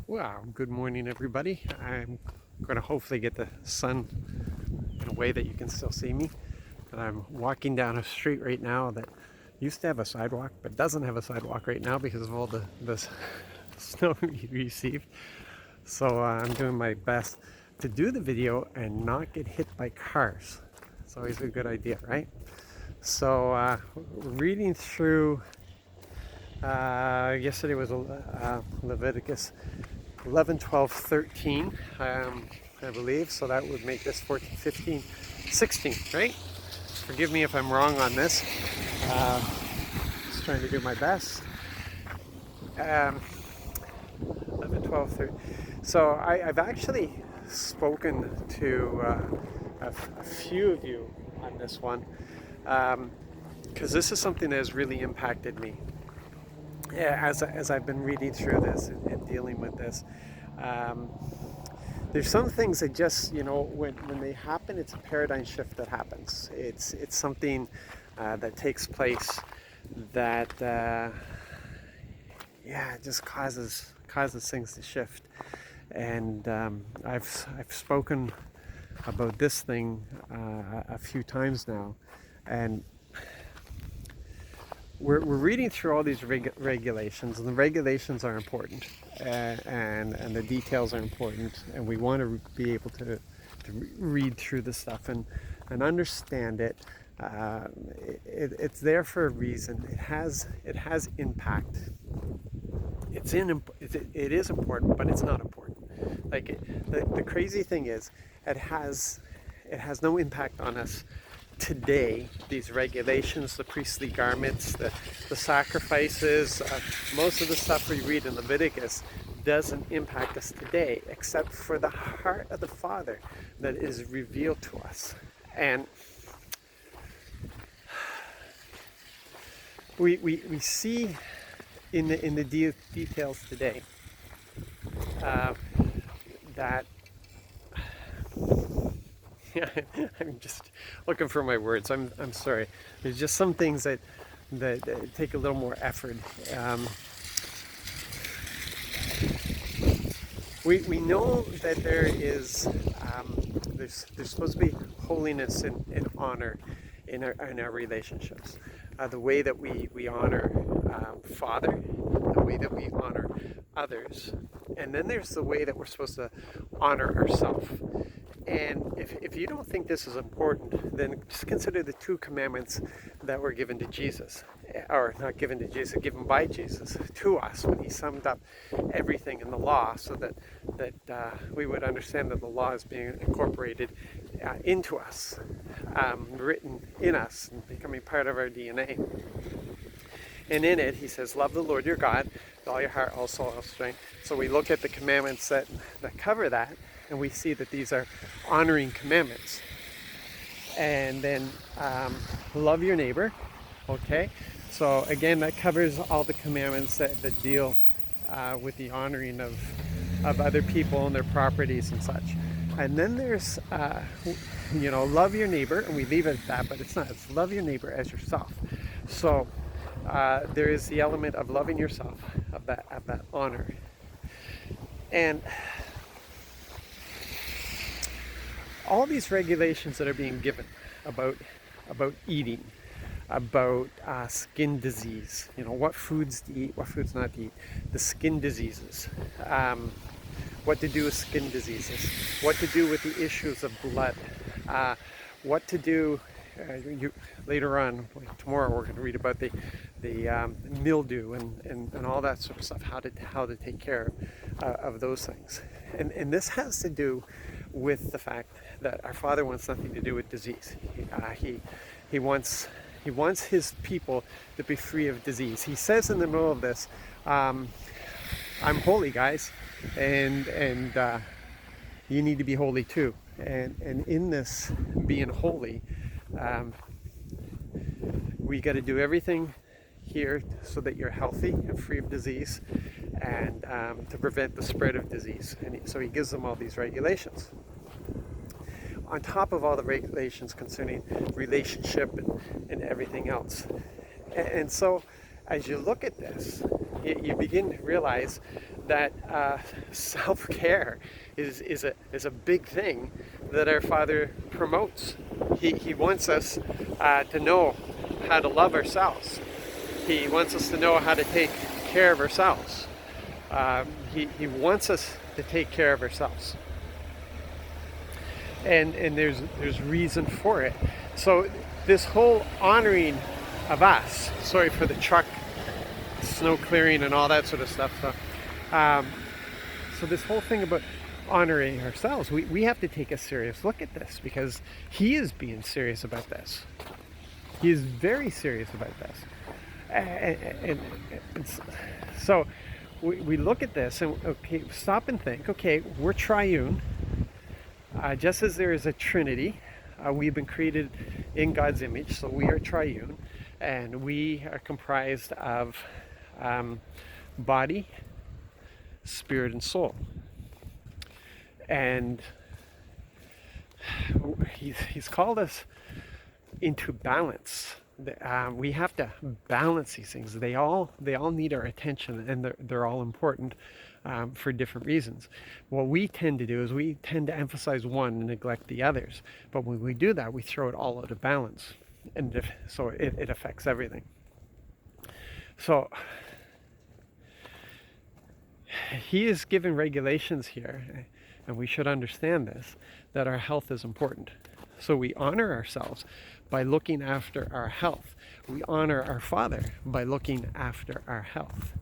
Wow, good morning, everybody. I'm going to hopefully get the sun in a way that you can still see me. And I'm walking down a street right now that used to have a sidewalk, but doesn't have a sidewalk right now because of all the snow we received. So I'm doing my best to do the video and not get hit by cars. It's always a good idea, right? So reading through, yesterday was Leviticus 11, 12, 13, I believe. So that would make this 14, 15, 16, right? Forgive me if I'm wrong on this. Just trying to do my best. 11, 12, 13. So I've actually spoken to a few of you on this one because this is something that has really impacted me. Yeah, as I've been reading through this and dealing with this, um, there's some things that just, when they happen, it's a paradigm shift that happens. It's something that takes place that, it just causes things to shift. And I've spoken about this thing a few times now, and we're reading through all these regulations, and the regulations are important, and the details are important, and we want to be able to read through the stuff and understand it. It's there for a reason. It has impact. It is important, but it's not important. The crazy thing is, it has no impact on us today. These regulations, the priestly garments, the sacrifices, most of the stuff we read in Leviticus doesn't impact us today, except for the heart of the Father that is revealed to us. And we see in the details today that I'm just looking for my words. I'm sorry. There's just some things that take a little more effort. We know that there's supposed to be holiness and honor in our relationships. The way that we honor Father, the way that we honor others, and then there's the way that we're supposed to honor ourselves. And if you don't think this is important, then just consider the two commandments that were given to Jesus, or not given to Jesus, given by Jesus to us when he summed up everything in the law, so that we would understand that the law is being incorporated into us, written in us, and becoming part of our DNA. And in it, he says, love the Lord your God with all your heart, all soul, all strength. So we look at the commandments that cover that, and we see that these are honoring commandments. And then love your neighbor, okay? So again, that covers all the commandments that deal with the honoring of other people and their properties and such. And then there's, love your neighbor, and we leave it at that, but it's not. It's love your neighbor as yourself. So there is the element of loving yourself, of that honor. And all these regulations that are being given about eating, about skin disease, what foods to eat, what foods not to eat, the skin diseases, what to do with skin diseases, what to do with the issues of blood, what to do. Later on, tomorrow, we're going to read about the mildew and all that sort of stuff, how to take care of those things. And this has to do with the fact that our Father wants nothing to do with disease. He wants his people to be free of disease. He says in the middle of this, I'm holy, guys, and you need to be holy too. And in this being holy, we got to do everything here so that you're healthy and free of disease, and to prevent the spread of disease. And so he gives them all these regulations. On top of all the regulations concerning relationship and everything else. And so as you look at this, you begin to realize that self-care is a big thing that our Father promotes. He wants us to know how to love ourselves. He wants us to know how to take care of ourselves. He wants us to take care of ourselves. And there's reason for it. So this whole honoring of us, sorry for the truck, snow clearing and all that sort of stuff. So this whole thing about honoring ourselves, we have to take a serious look at this, because he is being serious about this. He is very serious about this. And so we look at this and, okay, stop and think, okay, we're triune. Just as there is a Trinity, we've been created in God's image, so we are triune, and we are comprised of body, spirit, and soul. And he's called us into balance. We have to balance these things. They all need our attention, and they're all important for different reasons. What we tend to do is we tend to emphasize one and neglect the others. But when we do that, we throw it all out of balance, and so it affects everything. So he is given regulations here, and we should understand this, that our health is important. So we honor ourselves by looking after our health. We honor our Father by looking after our health.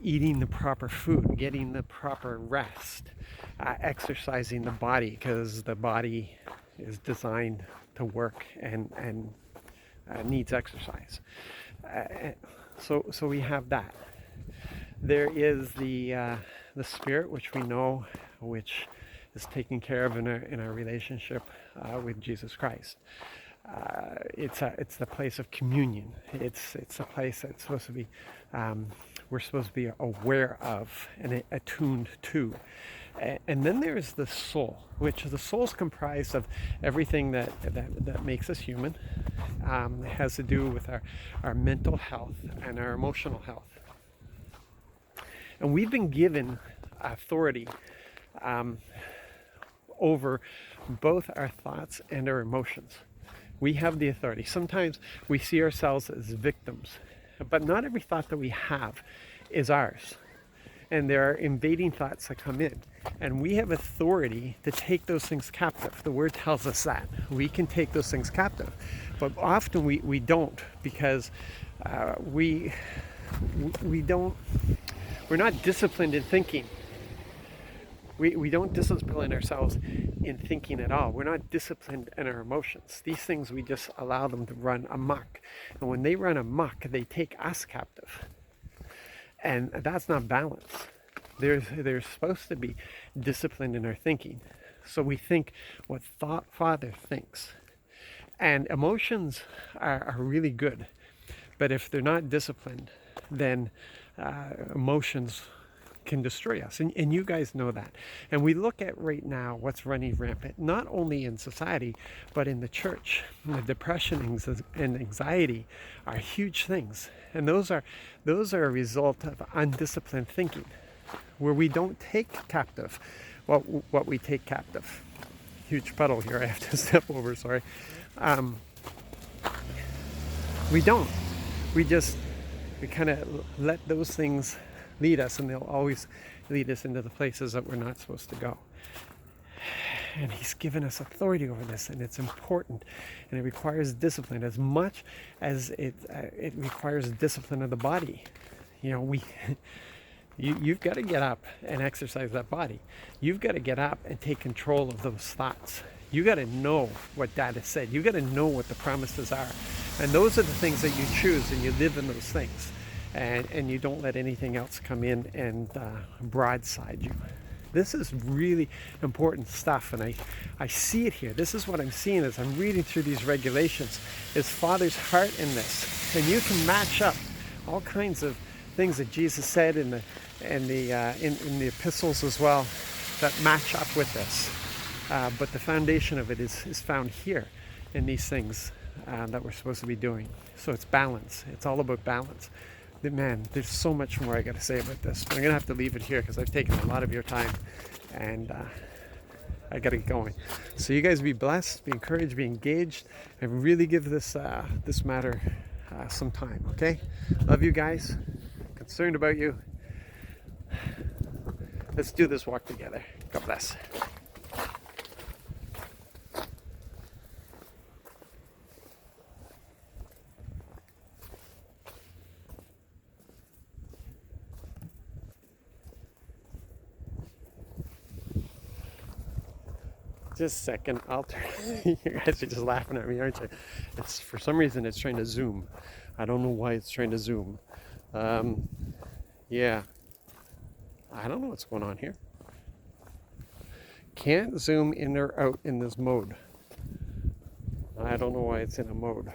Eating the proper food, getting the proper rest, exercising the body, because the body is designed to work and needs exercise. So we have that. There is the spirit, which we know, which is taken care of in our relationship with Jesus Christ. It's the place of communion. It's a place that's supposed to be we're supposed to be aware of and attuned to. And then there's the soul, which the soul is comprised of everything that makes us human. It has to do with our mental health and our emotional health. And we've been given authority over both our thoughts and our emotions. We have the authority. Sometimes we see ourselves as victims, but not every thought that we have is ours. And there are invading thoughts that come in. And we have authority to take those things captive. The word tells us that. We can take those things captive. But often we don't, because we're not disciplined in thinking. We don't discipline ourselves in thinking at all. We're not disciplined in our emotions. These things, we just allow them to run amok. And when they run amok, they take us captive. And that's not balance. They're supposed to be disciplined in our thinking. So we think what Father thinks. And emotions are really good. But if they're not disciplined, then emotions can destroy us, and you guys know that. And we look at right now what's running rampant, not only in society but in the church. The depression and anxiety are huge things, and those are a result of undisciplined thinking, where we don't take captive what we take captive. Huge puddle here, I have to step over, sorry. We don't. We kind of let those things lead us, and they'll always lead us into the places that we're not supposed to go. And he's given us authority over this, and it's important, and it requires discipline as much as it requires discipline of the body. You've got to get up and exercise that body. You've got to get up and take control of those thoughts. You got to know what Dad has said. You got to know what the promises are, and those are the things that you choose, and you live in those things. And you don't let anything else come in and broadside you. This is really important stuff, and I see it here. This is what I'm seeing as I'm reading through these regulations, is Father's heart in this. And you can match up all kinds of things that Jesus said in the epistles as well that match up with this. But the foundation of it is found here in these things that we're supposed to be doing. So it's balance. It's all about balance. Man, there's so much more I got to say about this, but I'm gonna have to leave it here because I've taken a lot of your time, and I gotta get going. So you guys be blessed, be encouraged, be engaged, and really give this this matter some time. Okay, love you guys. Concerned about you. Let's do this walk together. God bless. Just a second, I'll turn. You guys are just laughing at me, aren't you? It's for some reason it's trying to zoom. I don't know why it's trying to zoom. Yeah, I don't know what's going on here. Can't zoom in or out in this mode. I don't know why it's in a mode.